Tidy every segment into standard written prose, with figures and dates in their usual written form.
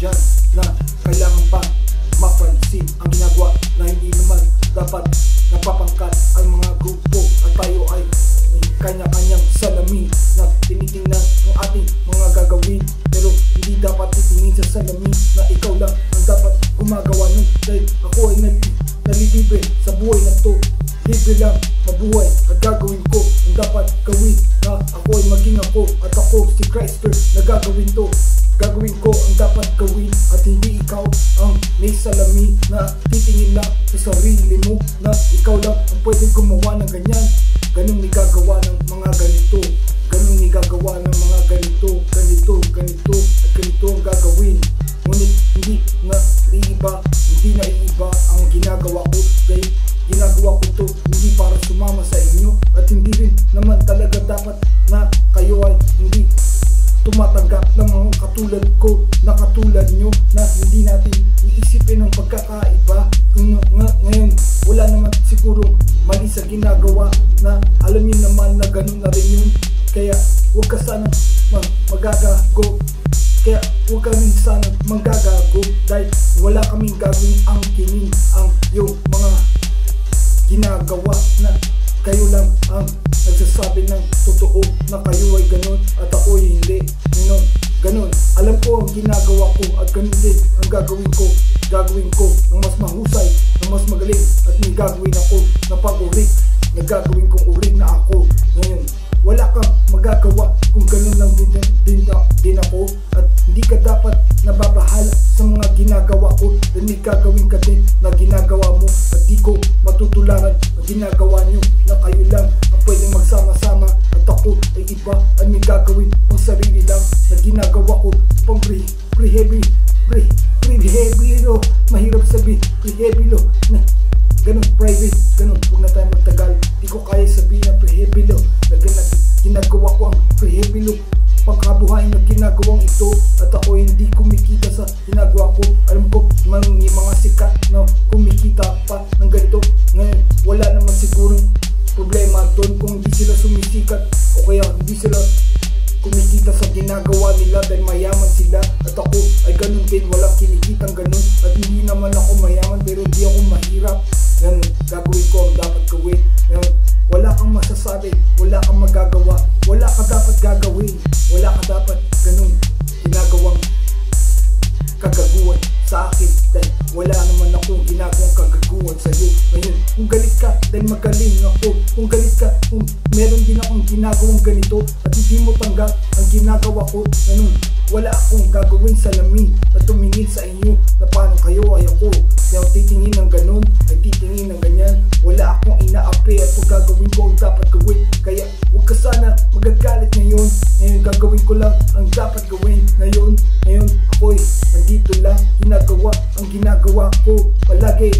yan na kailangan pa mapansin ang ginagawa na hindi naman dapat napapangkat ang mga grupo at tayo ay may kanya-kanyang salamin na tinitingnan ang ating mga gagawin, pero hindi dapat titingin sa salamin na ikaw lang ang dapat gumagawa nun, dahil ako ay nalilibre sa buhay na to. Libre lang mabuhay at gagawin ko ang dapat gawin, na ako ay maging ako at ako si Christer na gagawin to. Gagawin ko ang dapat gawin at hindi ikaw ang may salamin na titingin lang sa sarili mo na ikaw lang ang pwedeng gumawa ng ganyan. Ganun ni gagawa ng mga ganito, ganun ni gagawa ng mga ganito, ganito at ganito ang gagawin. Ngunit hindi na iiba, hindi na iiba ang ginagawa ko, dahil ginagawa ko to hindi para sumama sa inyo, at hindi rin naman talaga dapat na kayo ay hindi tumatanggap ng mga katulad ko na katulad nyo, na hindi natin iisipin ang pagkakaiba. Ngayon wala naman siguro mali sa ginagawa, na alam niyo naman na ganun na rin yun. Kaya huwag ka sanang magagago, kaya huwag ka rin sanang magagago, dahil wala kaming gagawing angkinin ang yung mga ginagawa na kayo lang ang nagsasabi ng totoo na kayo ay ganun at ako ay hindi. Ganun. Alam ko ang ginagawa ko at ganun din ang gagawin ko ng mas mahusay, ng mas magaling, at may gagawin ako na pag-urig, na gagawin kong urig na ako. Ngayon, wala kang magagawa kung ganun lang din ako, at hindi ka dapat nababahala sa mga ginagawa ko, dahil may gagawin ka din na ginagawa mo, at di ko matutularan ang ginagawa nyo na kayo lang ang pwedeng magsama-sama, at ako ay iba at may gagawin ang sarili lang na ginagawa ko pang pre-heavy lo, mahirap sabihin pre-heavy lo na ganun, private, ganun. Huwag na tayo magtagal, di ko kaya sabihin na pre-heavy lo na ginagawa ko ang pre-heavy lo pangkabuhayan na ginagawang ito, at ako hindi kumikita sa ginagawa ko. Alam ko may mga sikat na kumikita pa ng ganito. Ngayon wala naman sigurong problema doon kung hindi sila sumisikat o kaya hindi sila kumikita sa ginagawa nila dahil mayaman sila, at ako ay ganun din, walang kinikitang ganun, at hindi naman ako mayaman pero hindi ako mahirap. Ganun, gagawin ko ang dapat gawin. Ngayon, wala kang masasabi, wala kang magagawa, wala ka dapat gagawin, wala ka dapat ganun ginagawang kagaguhan sa akin, dahil wala naman akong ginagawang kagaguhan sa iyo. Ngayon, kung galit ka dahil magaling ako, kung galit ka kung meron din akong ginagawang ganito at hindi mo tanggap ang ginagawa ko, ganun, wala akong gagawin salamin na tumingin sa inyo na parang kayo ay ako na titingin ng ganun, ay titingin ng ganyan. Wala akong inaapi at kung gagawin ko ang dapat gawin, kaya huwag ka sana magagalit ngayon. Ngayon gagawin ko lang ang dapat gawin ngayon ako'y nandito lang ginagawa ang ginagawa ko palagi.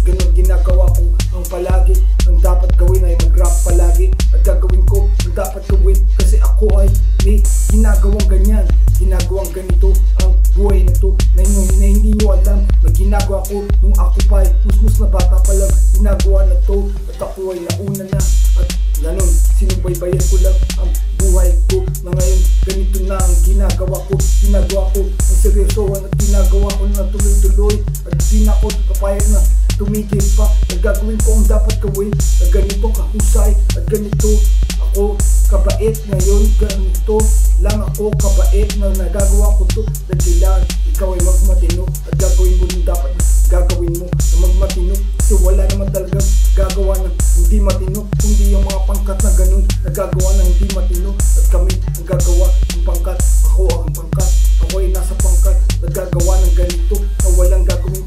Ganun ginagawa ko ang palagi. Ang dapat gawin ay mag-rap palagi, at gagawin ko ang dapat gawin kasi ako ay may ginagawang ganyan, ginagawang ganito ang buhay na to na hindi nyo alam na ginagawa ko nung ako pa ay pusmus na bata pa lang. Ginagawa na to at ako ay nauna na, at ganun sinubaybayan ko lang ang buhay ko na ngayon ganito na ang ginagawa ko ang seryosohan, at ginagawa ko na tuloy-tuloy, at di na ako papayag na tumigil pa. Nagagawin ko ang dapat gawin na ganito kahusay at ganito ako kabait ngayon, ganito lang ako kabait na nagagawa ko to, dahil kailangan ikaw ay magmatino at gagawin mo yung dapat gagawin mo na magmatino, kasi wala naman talagang gagawa ng hindi matino kundi yung mga pangkat na ganun nagagawa ng hindi matino, at kami ang gagawa ng pangkat. Ako ang pangkat, ako ay nasa pangkat nagagawa ng ganito na walang gagawin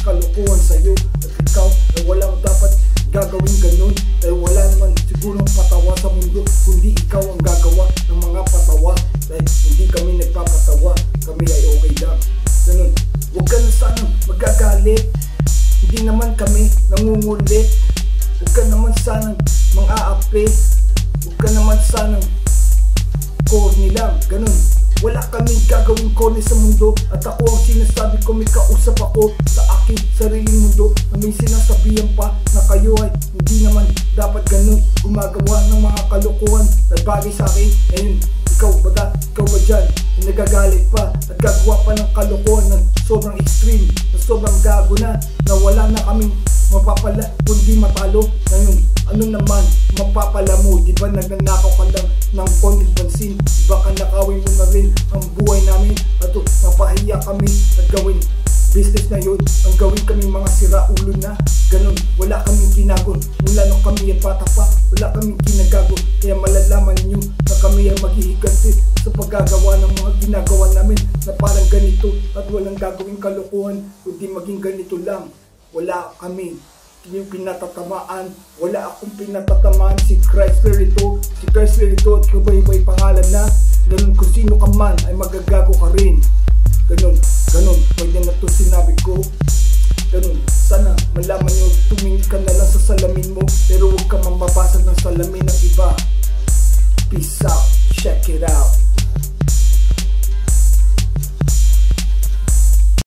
kalokohan sa'yo, at ikaw na walang dapat gagawin ganun, dahil wala naman sigurong patawa sa mundo kundi ikaw ang gagawa ng mga patawa, dahil hindi kami nagpapatawa, kami ay okay lang. Ganun, huwag ka na sanang magagalit, hindi naman kami nangungulit. Huwag ka naman sanang mang-aapi, huwag ka naman sanang corny lang, ganun. Wala kaming gagawin corny sa mundo, at ako ang sinasabi ko, may kausap ako sa aking sariling mundo na may sinasabihan pa na kayo ay hindi naman dapat ganun gumagawa ng mga kalokohan na bagay sa akin. Ngayon, ikaw ba dyan, nagagalit pa at gagawa pa ng kalokohan kaming mapapala kundi matalo. Ngayon, ano naman mapapala mo? Di ba nagnanakaw ka lang ng konting pansin? Di ba kanakawin mo na rin ang buhay namin? At mapahiya kami at gawin business na yun. Ang gawin kami mga siraulo na ganun. Wala kaming ginagawa. Mula nung kami ay bata pa, wala kaming ginagawa. Kaya malalaman ninyo na kami ay maghihiganti sa paggagawa ng mga ginagawa namin na parang ganito at walang gagawing kalokohan kundi maging ganito lang. Wala kami yung pinatatamaan. Wala akong pinatatamaan. Si Chrysler ito. Si Chrysler ito at kabay-bay pangalan na ganun. Kung sino ka man ay magagago ka rin. Ganun. Pwede na ito sinabi ko. Ganun. Sana malaman nyo, tumingin ka na lang sa salamin mo, pero huwag ka mamabasag ng salamin ng iba. Peace out. Check it out.